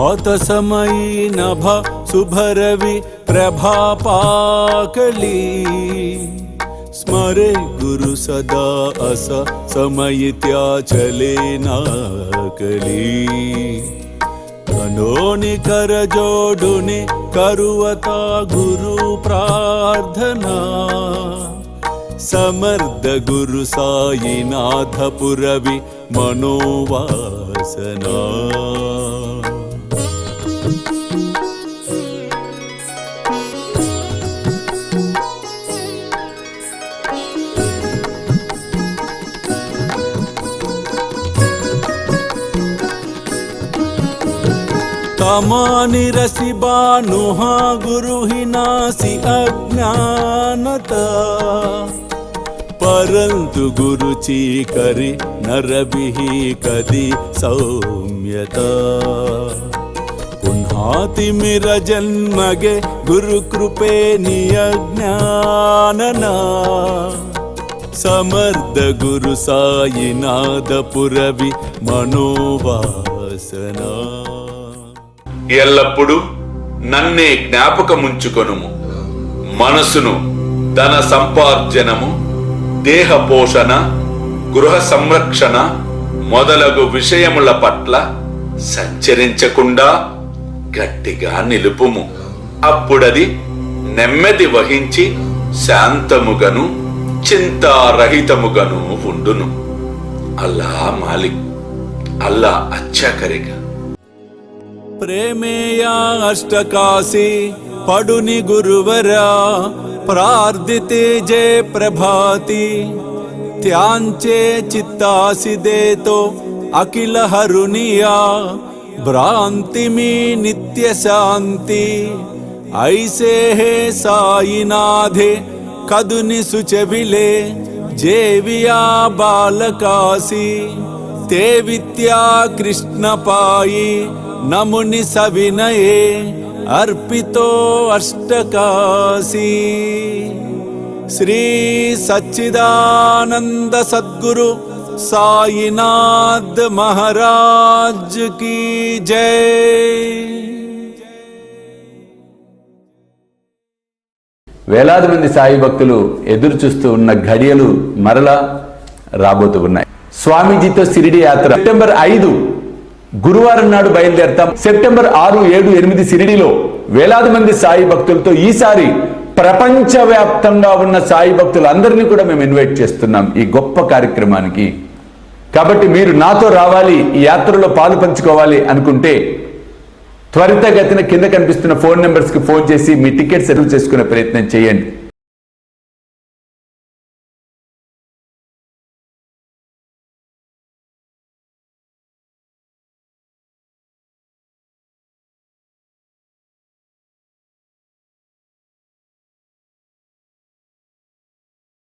प्रातसमयी नभ शुभरवि प्रभापाकली स्मरे गुरु सदा अस समयित्या चले नाकली कनोनि कर जोडुनि करुवता गुरु प्रार्थना समर्थ गुरु साईनाथ पुरवि मनोवासना तमानि रसि बानुहा गुरु ही नासी अज्ञानता परंतु गुरुची करी नरबिही कदी सौम्यता पुन्हाति मिर जन्मगे गुरु कृपे नियज्ञानना समर्थ गुरु साईनाथ पुरवि मनोवासना ఎల్లప్పుడు నన్నే జ్ఞాపకముంచుకొనుము మనసును ధన సంపార్జనము దేహ పోషణ గృహ సంరక్షణ మొదలగు విషయముల పట్ల సంచరించకుండా గట్టిగా నిలుపుము అప్పుడది నెమ్మది వహించి శాంతముగను చింతారహితముగను ఉండును అల్లా మాలిక్ అల్లా అచ్చా కరేగా प्रेमेया अष्टकाशी पडुनि गुरुवरा प्रार्थिते जय प्रभाती त्यांचे चित्तासी देतो अखिल हरुनिया भ्रांति में नित्य शांति ऐसे है साईनाथे कदुनि सुचविले जेविया बालकासी ते विद्या कृष्ण पाई नमुनि सविनये अर्पितो अष्टकाशी श्री सच्चिदानंद सद्गुरु साईनाथ महाराज की जय। వేలాది మంది సాయి భక్తులు ఎదురు చూస్తూ ఉన్న ఘడియలు మరలా రాబోతూ ఉన్నాయి. స్వామీజీతో షిరిడి యాత్ర సెప్టెంబర్ 5 గురువారం నాడు బయలుదేరతాం. సెప్టెంబర్ 6, 7, 8 షిరిడిలో వేలాది మంది సాయి భక్తులతో ఈసారి ప్రపంచవ్యాప్తంగా ఉన్న సాయి భక్తులందరినీ కూడా మేము ఇన్వైట్ చేస్తున్నాం ఈ గొప్ప కార్యక్రమానికి. కాబట్టి మీరు నాతో రావాలి, ఈ యాత్రలో పాలు పంచుకోవాలి అనుకుంటే త్వరితగతిన కింద కనిపిస్తున్న ఫోన్ నెంబర్స్కి ఫోన్ చేసి మీ టికెట్స్ రిజర్వ్ చేసుకునే ప్రయత్నం చేయండి.